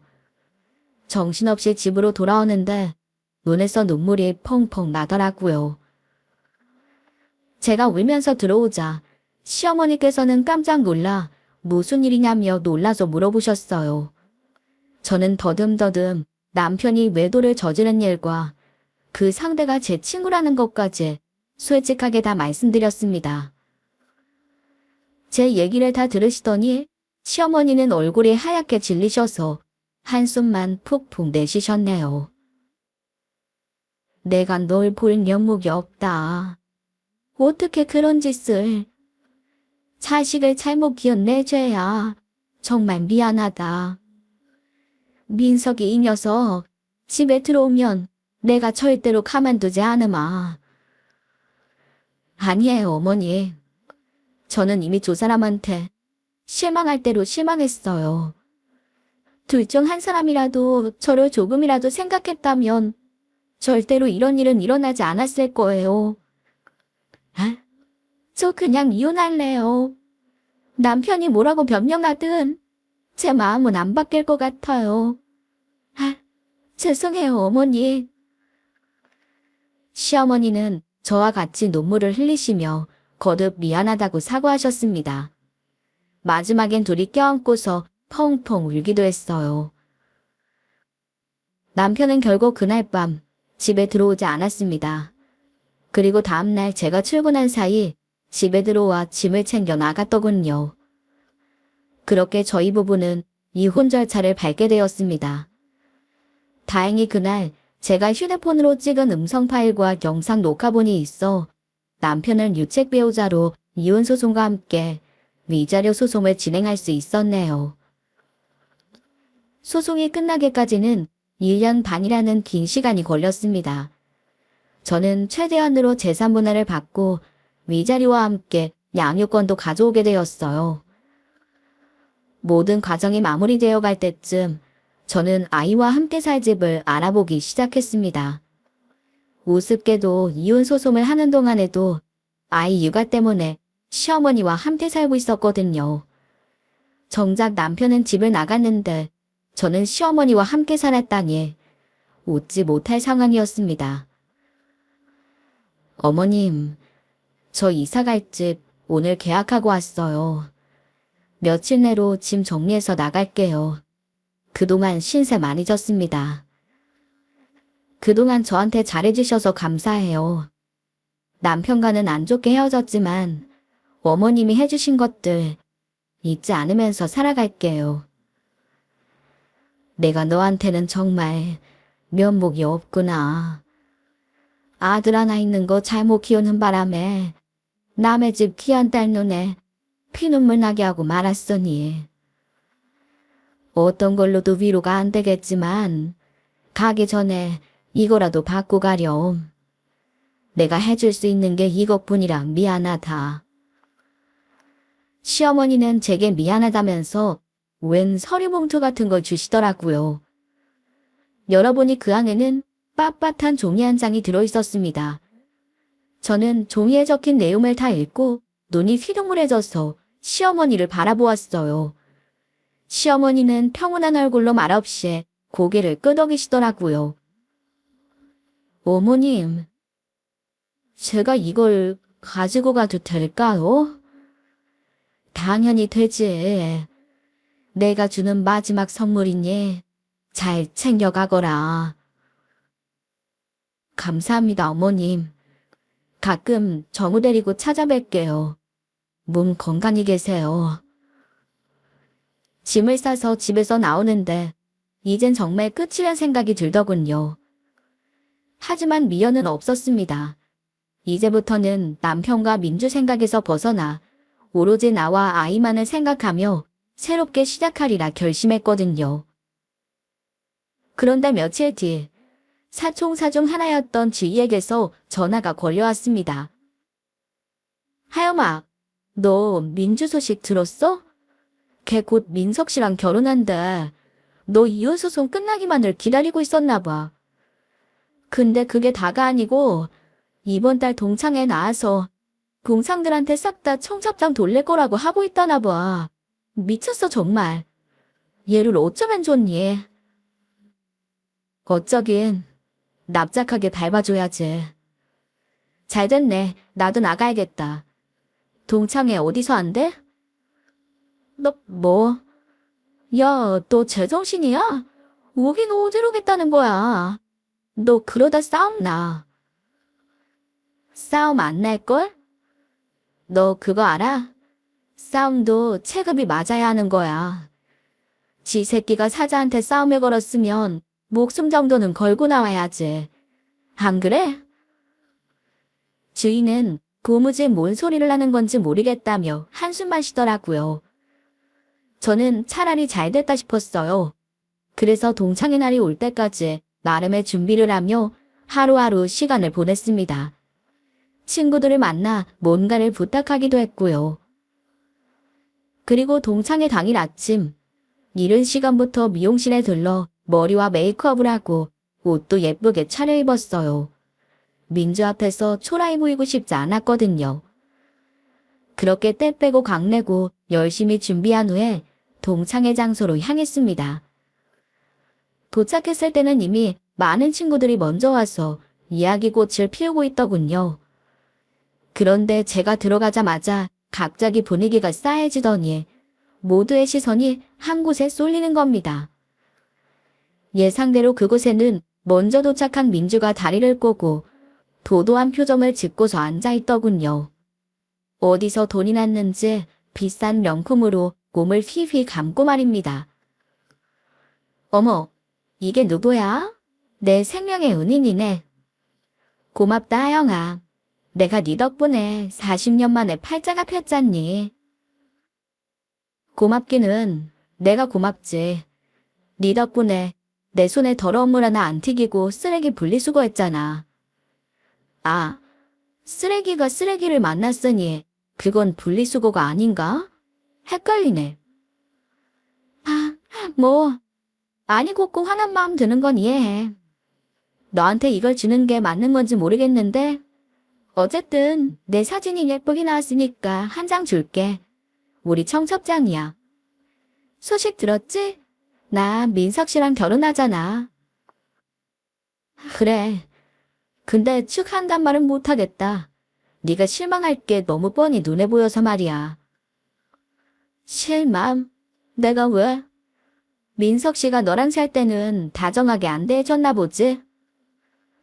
정신없이 집으로 돌아오는데 눈에서 눈물이 펑펑 나더라고요. 제가 울면서 들어오자 시어머니께서는 깜짝 놀라 무슨 일이냐며 놀라서 물어보셨어요. 저는 더듬더듬 남편이 외도를 저지른 일과 그 상대가 제 친구라는 것까지 솔직하게 다 말씀드렸습니다. 제 얘기를 다 들으시더니 시어머니는 얼굴이 하얗게 질리셔서 한숨만 푹푹 내쉬셨네요. 내가 널 볼 면목이 없다. 어떻게 그런 짓을. 자식을 잘못 키운 내 죄야. 정말 미안하다. 민석이 이 녀석 집에 들어오면 내가 절대로 가만두지 않으마. 아니에요, 어머니. 저는 이미 두 사람한테 실망할 대로 실망했어요. 둘 중 한 사람이라도 저를 조금이라도 생각했다면 절대로 이런 일은 일어나지 않았을 거예요. 아, 저 그냥 이혼할래요. 남편이 뭐라고 변명하든 제 마음은 안 바뀔 것 같아요. 아, 죄송해요, 어머니. 시어머니는 저와 같이 눈물을 흘리시며 거듭 미안하다고 사과하셨습니다. 마지막엔 둘이 껴안고서 펑펑 울기도 했어요. 남편은 결국 그날 밤 집에 들어오지 않았습니다. 그리고 다음날 제가 출근한 사이 집에 들어와 짐을 챙겨 나갔더군요. 그렇게 저희 부부는 이혼 절차를 밟게 되었습니다. 다행히 그날 제가 휴대폰으로 찍은 음성 파일과 영상 녹화본이 있어 남편을 유책 배우자로 이혼 소송과 함께 위자료 소송을 진행할 수 있었네요. 소송이 끝나기까지는 1년 반이라는 긴 시간이 걸렸습니다. 저는 최대한으로 재산 분할을 받고 위자료와 함께 양육권도 가져오게 되었어요. 모든 과정이 마무리되어 갈 때쯤 저는 아이와 함께 살 집을 알아보기 시작했습니다. 우습게도 이혼 소송을 하는 동안에도 아이 육아 때문에 시어머니와 함께 살고 있었거든요. 정작 남편은 집을 나갔는데 저는 시어머니와 함께 살았다니 웃지 못할 상황이었습니다. 어머님, 저 이사갈 집 오늘 계약하고 왔어요. 며칠 내로 짐 정리해서 나갈게요. 그동안 신세 많이 졌습니다. 그동안 저한테 잘해주셔서 감사해요. 남편과는 안 좋게 헤어졌지만 어머님이 해주신 것들 잊지 않으면서 살아갈게요. 내가 너한테는 정말 면목이 없구나. 아들 하나 있는 거 잘못 키우는 바람에 남의 집 귀한 딸 눈에 피눈물 나게 하고 말았으니 어떤 걸로도 위로가 안 되겠지만 가기 전에 이거라도 받고 가렴. 내가 해줄 수 있는 게 이것뿐이라 미안하다. 시어머니는 제게 미안하다면서 웬 서류 봉투 같은 걸 주시더라고요. 열어보니 그 안에는 빳빳한 종이 한 장이 들어있었습니다. 저는 종이에 적힌 내용을 다 읽고 눈이 휘둥그레져서 시어머니를 바라보았어요. 시어머니는 평온한 얼굴로 말없이 고개를 끄덕이시더라고요. 어머님, 제가 이걸 가지고 가도 될까요? 당연히 되지. 내가 주는 마지막 선물이니 잘 챙겨가거라. 감사합니다, 어머님. 가끔 정우 데리고 찾아뵐게요. 몸 건강히 계세요. 짐을 싸서 집에서 나오는데 이젠 정말 끝이란 생각이 들더군요. 하지만 미연은 없었습니다. 이제부터는 남편과 민주 생각에서 벗어나 오로지 나와 아이만을 생각하며 새롭게 시작하리라 결심했거든요. 그런데 며칠 뒤 사총사 중 하나였던 지희에게서 전화가 걸려왔습니다. 하영아, 너 민주 소식 들었어? 걔 곧 민석 씨랑 결혼한대. 너 이혼 소송 끝나기만을 기다리고 있었나 봐. 근데 그게 다가 아니고 이번 달 동창회 나와서 동창들한테 싹 다 청첩장 돌릴 거라고 하고 있다나 봐. 미쳤어 정말. 얘를 어쩌면 좋니? 어쩌긴 납작하게 밟아줘야지. 잘됐네. 나도 나가야겠다. 동창회 어디서 한대? 너 뭐? 야, 너 제정신이야? 오긴 어디로 겠다는 거야? 너 그러다 싸움 나. 싸움 안 날걸? 너 그거 알아? 싸움도 체급이 맞아야 하는 거야. 지 새끼가 사자한테 싸움을 걸었으면 목숨 정도는 걸고 나와야지. 안 그래? 주인은 도무지 뭔 소리를 하는 건지 모르겠다며 한숨만 쉬더라고요. 저는 차라리 잘 됐다 싶었어요. 그래서 동창의 날이 올 때까지 나름의 준비를 하며 하루하루 시간을 보냈습니다. 친구들을 만나 뭔가를 부탁하기도 했고요. 그리고 동창회 당일 아침, 이른 시간부터 미용실에 들러 머리와 메이크업을 하고 옷도 예쁘게 차려입었어요. 민주 앞에서 초라해 보이고 싶지 않았거든요. 그렇게 때 빼고 강내고 열심히 준비한 후에 동창회 장소로 향했습니다. 도착했을 때는 이미 많은 친구들이 먼저 와서 이야기꽃을 피우고 있더군요. 그런데 제가 들어가자마자 갑자기 분위기가 싸해지더니 모두의 시선이 한 곳에 쏠리는 겁니다. 예상대로 그곳에는 먼저 도착한 민주가 다리를 꼬고 도도한 표정을 짓고서 앉아있더군요. 어디서 돈이 났는지 비싼 명품으로 몸을 휘휘 감고 말입니다. 어머, 이게 누구야? 내 생명의 은인이네. 고맙다, 하영아. 내가 네 덕분에 40년 만에 팔자가 폈잖니. 고맙기는 내가 고맙지. 네 덕분에 내 손에 더러운 물 하나 안 튀기고 쓰레기 분리수거했잖아. 아, 쓰레기가 쓰레기를 만났으니 그건 분리수거가 아닌가? 헷갈리네. 아, 뭐 아니고 꼭 화난 마음 드는 건 이해해. 너한테 이걸 주는 게 맞는 건지 모르겠는데 어쨌든 내 사진이 예쁘게 나왔으니까 한 장 줄게. 우리 청첩장이야. 소식 들었지? 나 민석 씨랑 결혼하잖아. 그래. 근데 축하한단 말은 못하겠다. 네가 실망할 게 너무 뻔히 눈에 보여서 말이야. 실망? 내가 왜? 민석 씨가 너랑 살 때는 다정하게 안 대해줬나 보지?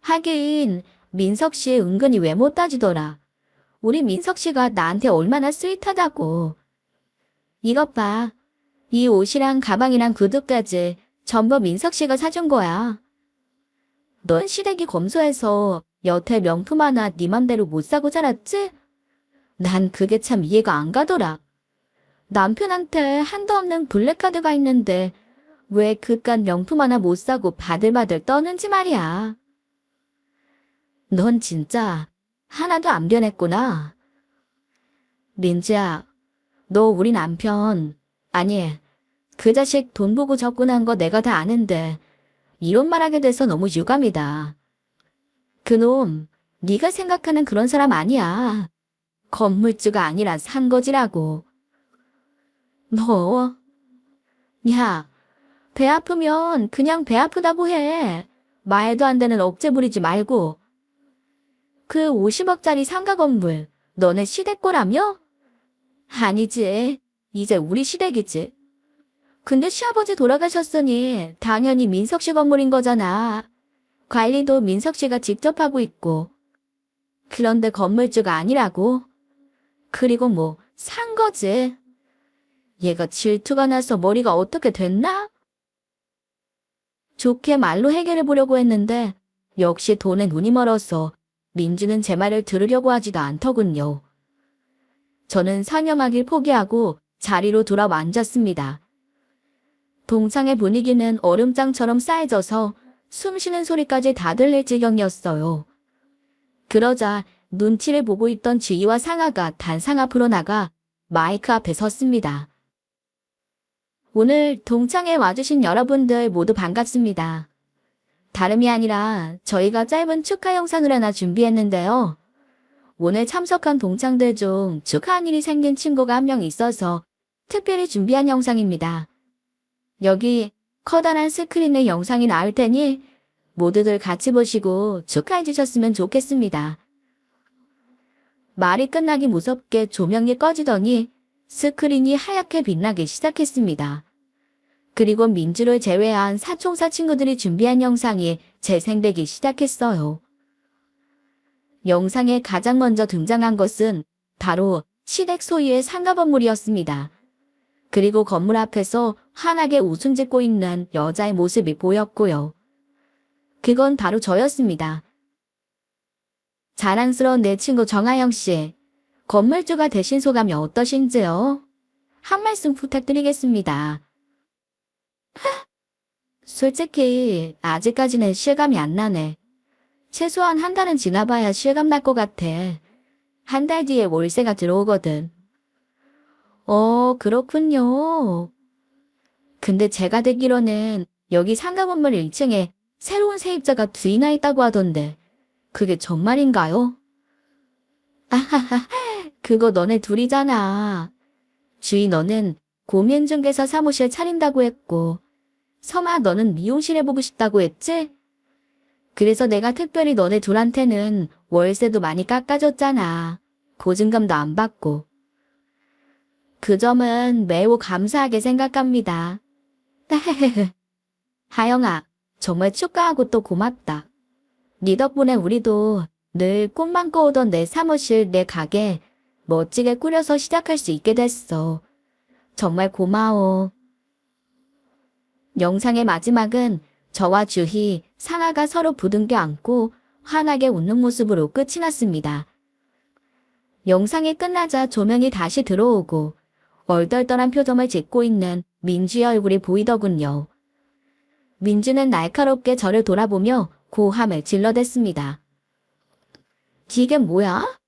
하긴 민석 씨 은근히 왜 못 따지더라. 우리 민석 씨가 나한테 얼마나 스윗하다고. 이것 봐. 이 옷이랑 가방이랑 구두까지 전부 민석 씨가 사준 거야. 넌 시댁이 검소해서 여태 명품 하나 네 맘대로 못 사고 자랐지? 난 그게 참 이해가 안 가더라. 남편한테 한도 없는 블랙카드가 있는데 왜 그깟 명품 하나 못 사고 바들바들 떠는지 말이야. 넌 진짜 하나도 안 변했구나. 민지야, 너 우리 남편, 아니, 그 자식 돈 보고 접근한 거 내가 다 아는데 이런 말하게 돼서 너무 유감이다. 그놈, 네가 생각하는 그런 사람 아니야. 건물주가 아니라 산거지라고. 너, 야, 배 아프면 그냥 배 아프다고 해. 말도 안 되는 억제 부리지 말고. 그 50억짜리 상가 건물, 너네 시댁 거라며? 아니지. 이제 우리 시댁이지. 근데 시아버지 돌아가셨으니 당연히 민석 씨 건물인 거잖아. 관리도 민석 씨가 직접 하고 있고. 그런데 건물주가 아니라고. 그리고 뭐 산 거지. 얘가 질투가 나서 머리가 어떻게 됐나? 좋게 말로 해결해 보려고 했는데 역시 돈에 눈이 멀어서 민주는 제 말을 들으려고 하지도 않더군요. 저는 사념하길 포기하고 자리로 돌아와 앉았습니다. 동창의 분위기는 얼음장처럼 쌓여져서 숨쉬는 소리까지 다 들릴 지경이었어요. 그러자 눈치를 보고 있던 지희와 상아가 단상 앞으로 나가 마이크 앞에 섰습니다. 오늘 동창회 와주신 여러분들 모두 반갑습니다. 다름이 아니라 저희가 짧은 축하 영상을 하나 준비했는데요. 오늘 참석한 동창들 중 축하한 일이 생긴 친구가 한 명 있어서 특별히 준비한 영상입니다. 여기 커다란 스크린에 영상이 나올 테니 모두들 같이 보시고 축하해 주셨으면 좋겠습니다. 말이 끝나기 무섭게 조명이 꺼지더니 스크린이 하얗게 빛나기 시작했습니다. 그리고 민주를 제외한 사총사 친구들이 준비한 영상이 재생되기 시작했어요. 영상에 가장 먼저 등장한 것은 바로 시댁 소유의 상가 건물이었습니다. 그리고 건물 앞에서 환하게 웃음 짓고 있는 여자의 모습이 보였고요. 그건 바로 저였습니다. 자랑스러운 내 친구 정하영 씨, 건물주가 되신 소감이 어떠신지요? 한 말씀 부탁드리겠습니다. 솔직히 아직까지는 실감이 안 나네. 최소한 한 달은 지나봐야 실감 날 것 같아. 한 달 뒤에 월세가 들어오거든. 그렇군요. 근데 제가 듣기로는 여기 상가 건물 1층에 새로운 세입자가 둘이나 있다고 하던데 그게 정말인가요? 아하하, 그거 너네 둘이잖아. 주희 너는 고민중개사 사무실 차린다고 했고 섬아 너는 미용실 해보고 싶다고 했지? 그래서 내가 특별히 너네 둘한테는 월세도 많이 깎아줬잖아. 보증금도 안 받고. 그 점은 매우 감사하게 생각합니다. 하영아, 정말 축하하고 또 고맙다. 네 덕분에 우리도 늘 꿈만 꿔오던 내 사무실, 내 가게 멋지게 꾸려서 시작할 수 있게 됐어. 정말 고마워. 영상의 마지막은 저와 주희, 상아가 서로 부둥켜 안고 환하게 웃는 모습으로 끝이 났습니다. 영상이 끝나자 조명이 다시 들어오고 얼떨떨한 표정을 짓고 있는 민주의 얼굴이 보이더군요. 민주는 날카롭게 저를 돌아보며 고함을 질러댔습니다. 이게 뭐야?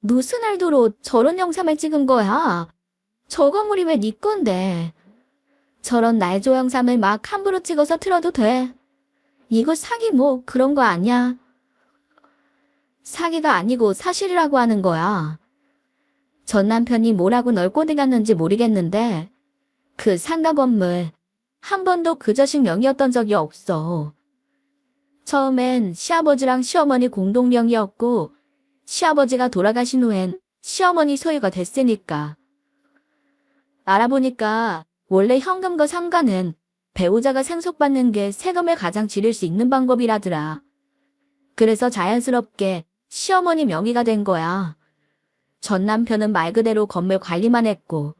무슨 의도로 저런 영상을 찍은 거야? 저 건물이 왜 네 건데? 저런 날조 영상을 막 함부로 찍어서 틀어도 돼? 이거 사기 뭐 그런 거 아니야? 사기가 아니고 사실이라고 하는 거야. 전 남편이 뭐라고 널 꼬드겼는지 모르겠는데 그 상가 건물 한 번도 그 자식 명의였던 적이 없어. 처음엔 시아버지랑 시어머니 공동 명의였고 시아버지가 돌아가신 후엔 시어머니 소유가 됐으니까. 알아보니까 원래 현금과 상가는 배우자가 상속받는 게 세금을 가장 줄일 수 있는 방법이라더라. 그래서 자연스럽게 시어머니 명의가 된 거야. 전 남편은 말 그대로 건물 관리만 했고.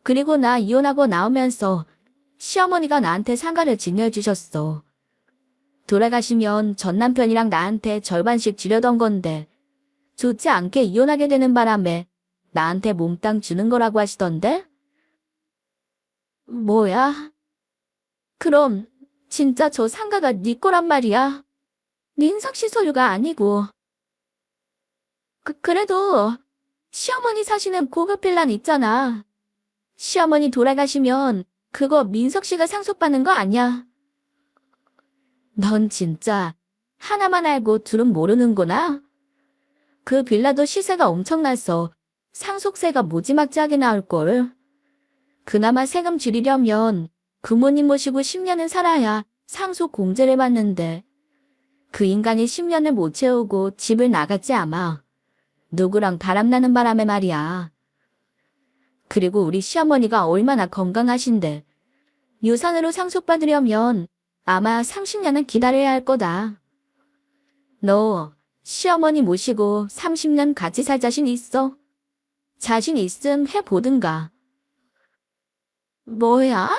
그리고 나 이혼하고 나오면서 시어머니가 나한테 상가를 증여해주셨어. 돌아가시면 전 남편이랑 나한테 절반씩 주려던 건데 좋지 않게 이혼하게 되는 바람에 나한테 몽땅 주는 거라고 하시던데? 뭐야? 그럼 진짜 저 상가가 네 거란 말이야? 민석 씨 소유가 아니고. 그래도 시어머니 사시는 고급 빌라는 있잖아. 시어머니 돌아가시면 그거 민석 씨가 상속받는 거 아니야? 넌 진짜 하나만 알고 둘은 모르는구나. 그 빌라도 시세가 엄청나서 상속세가 무지막지하게 나올걸. 그나마 세금 줄이려면 부모님 모시고 10년은 살아야 상속 공제를 받는데 그 인간이 10년을 못 채우고 집을 나갔지 아마. 누구랑 바람나는 바람에 말이야. 그리고 우리 시어머니가 얼마나 건강하신데 유산으로 상속받으려면 아마 30년은 기다려야 할 거다. 너 시어머니 모시고 30년 같이 살 자신 있어? 자신 있음 해보든가. 뭐야?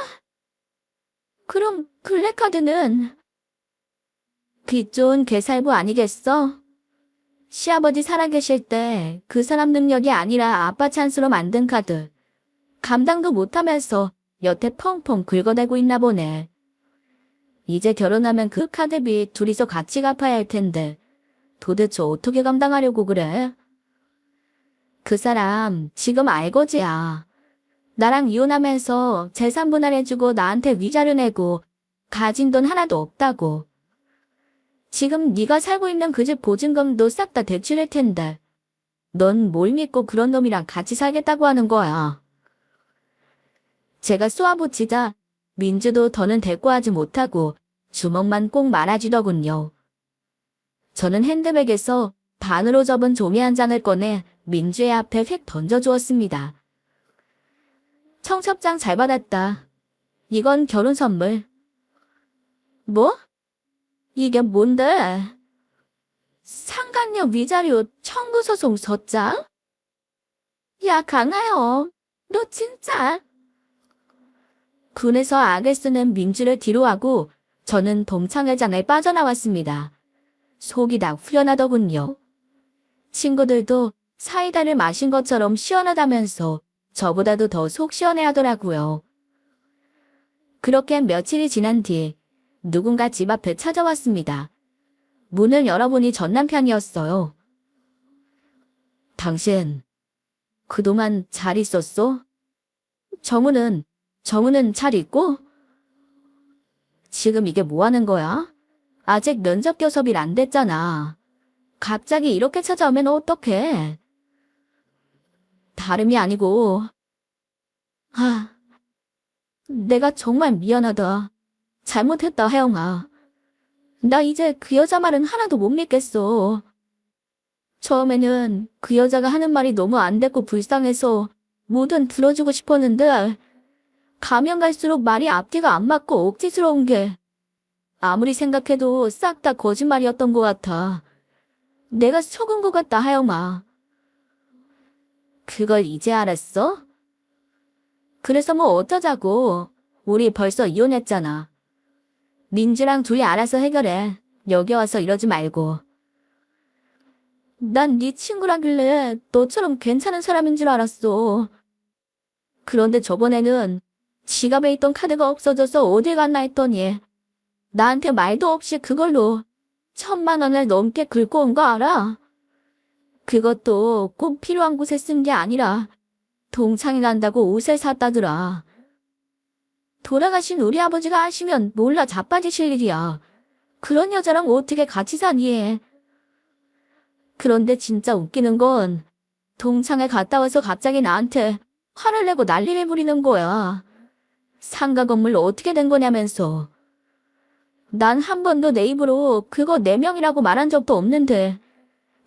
그럼 블랙카드는? 빚 좋은 개살부 아니겠어? 시아버지 살아계실 때 그 사람 능력이 아니라 아빠 찬스로 만든 카드. 감당도 못하면서 여태 펑펑 긁어대고 있나 보네. 이제 결혼하면 그 카드비 둘이서 같이 갚아야 할 텐데 도대체 어떻게 감당하려고 그래? 그 사람 지금 알거지야. 나랑 이혼하면서 재산 분할해주고 나한테 위자료 내고 가진 돈 하나도 없다고. 지금 네가 살고 있는 그 집 보증금도 싹 다 대출할 텐데 넌 뭘 믿고 그런 놈이랑 같이 살겠다고 하는 거야. 제가 쏘아붙이자 민주도 더는 대꾸하지 못하고 주먹만 꼭 말아주더군요. 저는 핸드백에서 반으로 접은 종이 한 장을 꺼내 민주의 앞에 휙 던져주었습니다. 청첩장 잘 받았다. 이건 결혼 선물. 뭐? 이게 뭔데? 상간녀 위자료 청구소송 서장? 야 강하여, 너 진짜. 군에서 악을 쓰는 민주를 뒤로하고 저는 동창회장을 빠져나왔습니다. 속이 다 후련하더군요. 친구들도 사이다를 마신 것처럼 시원하다면서 저보다도 더 속 시원해하더라고요. 그렇게 며칠이 지난 뒤 누군가 집 앞에 찾아왔습니다. 문을 열어보니 전 남편이었어요. 당신, 그동안 잘 있었어? 정우는 잘 있고? 지금 이게 뭐 하는 거야? 아직 면접 교섭일 안 됐잖아. 갑자기 이렇게 찾아오면 어떡해? 다름이 아니고, 내가 정말 미안하다. 잘못했다, 혜영아. 나 이제 그 여자 말은 하나도 못 믿겠어. 처음에는 그 여자가 하는 말이 너무 안 됐고 불쌍해서 뭐든 들어주고 싶었는데, 가면 갈수록 말이 앞뒤가 안 맞고 억지스러운 게 아무리 생각해도 싹 다 거짓말이었던 것 같아. 내가 속은 것 같다, 하영아. 그걸 이제 알았어? 그래서 뭐 어쩌자고. 우리 벌써 이혼했잖아. 민주랑 둘이 알아서 해결해. 여기 와서 이러지 말고. 난 네 친구라길래 너처럼 괜찮은 사람인 줄 알았어. 그런데 저번에는 지갑에 있던 카드가 없어져서 어딜 갔나 했더니 나한테 말도 없이 그걸로 1,000만 원을 넘게 긁고 온 거 알아? 그것도 꼭 필요한 곳에 쓴 게 아니라 동창이 난다고 옷을 샀다더라. 돌아가신 우리 아버지가 아시면 몰라 자빠지실 일이야. 그런 여자랑 어떻게 같이 사니? 그런데 진짜 웃기는 건 동창회 갔다 와서 갑자기 나한테 화를 내고 난리를 부리는 거야. 상가 건물 어떻게 된 거냐면서. 난 한 번도 내 입으로 그거 내 명이라고 말한 적도 없는데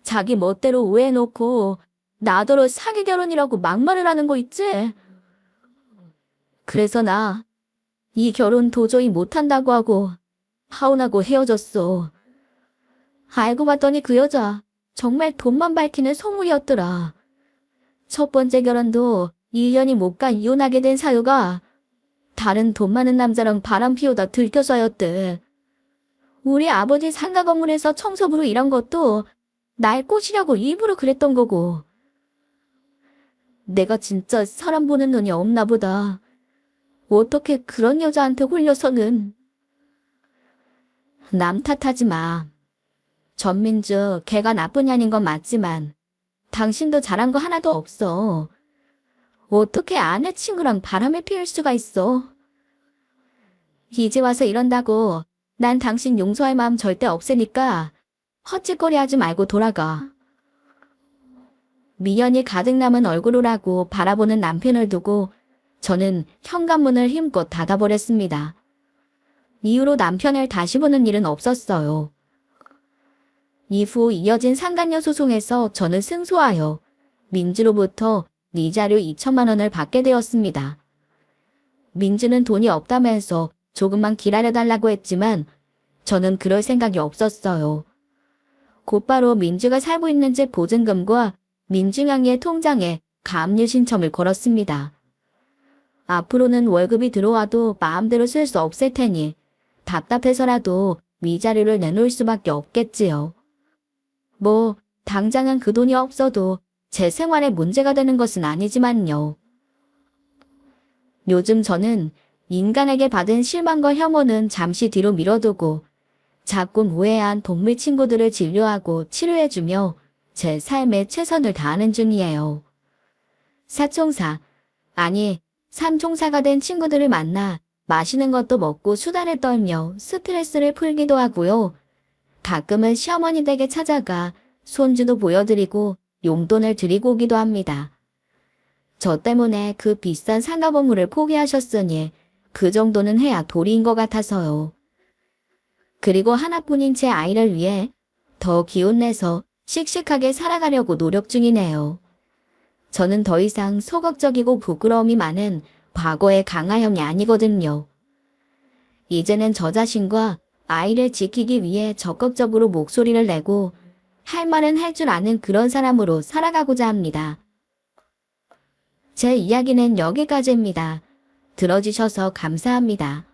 자기 멋대로 오해해놓고 나더러 사기 결혼이라고 막말을 하는 거 있지? 그래서 나 이 결혼 도저히 못한다고 하고 하원하고 헤어졌어. 알고 봤더니 그 여자 정말 돈만 밝히는 속물이었더라. 첫 번째 결혼도 1년이 못 가 이혼하게 된 사유가 다른 돈 많은 남자랑 바람 피우다 들켜서였대. 우리 아버지 상가 건물에서 청소부로 일한 것도 날 꼬시려고 일부러 그랬던 거고. 내가 진짜 사람 보는 눈이 없나 보다. 어떻게 그런 여자한테 홀려서는. 남 탓하지 마. 전민주, 걔가 나쁜 년인 건 맞지만 당신도 잘한 거 하나도 없어. 어떻게 아내 친구랑 바람을 피울 수가 있어? 이제 와서 이런다고 난 당신 용서할 마음 절대 없으니까 헛짓거리 하지 말고 돌아가. 미연이 가득 남은 얼굴을 바라보는 남편을 두고 저는 현관문을 힘껏 닫아버렸습니다. 이후로 남편을 다시 보는 일은 없었어요. 이후 이어진 상간녀 소송에서 저는 승소하여 민주로부터 이자료 2천만 원을 받게 되었습니다. 민주는 돈이 없다면서 조금만 기다려달라고 했지만 저는 그럴 생각이 없었어요. 곧바로 민주가 살고 있는 집 보증금과 민주명의의 통장에 가압류 신청을 걸었습니다. 앞으로는 월급이 들어와도 마음대로 쓸 수 없을 테니 답답해서라도 위자료를 내놓을 수밖에 없겠지요. 뭐 당장은 그 돈이 없어도 제 생활에 문제가 되는 것은 아니지만요. 요즘 저는 인간에게 받은 실망과 혐오는 잠시 뒤로 미뤄두고 자꾸 무해한 동물 친구들을 진료하고 치료해주며 제 삶에 최선을 다하는 중이에요. 삼총사가 된 친구들을 만나 맛있는 것도 먹고 수다를 떨며 스트레스를 풀기도 하고요. 가끔은 시어머니 댁에 찾아가 손주도 보여드리고 용돈을 드리고 오기도 합니다. 저 때문에 그 비싼 상가 건물을 포기하셨으니 그 정도는 해야 도리인 것 같아서요. 그리고 하나뿐인 제 아이를 위해 더 기운내서 씩씩하게 살아가려고 노력 중이네요. 저는 더 이상 소극적이고 부끄러움이 많은 과거의 강아형이 아니거든요. 이제는 저 자신과 아이를 지키기 위해 적극적으로 목소리를 내고 할 말은 할 줄 아는 그런 사람으로 살아가고자 합니다. 제 이야기는 여기까지입니다. 들어주셔서 감사합니다.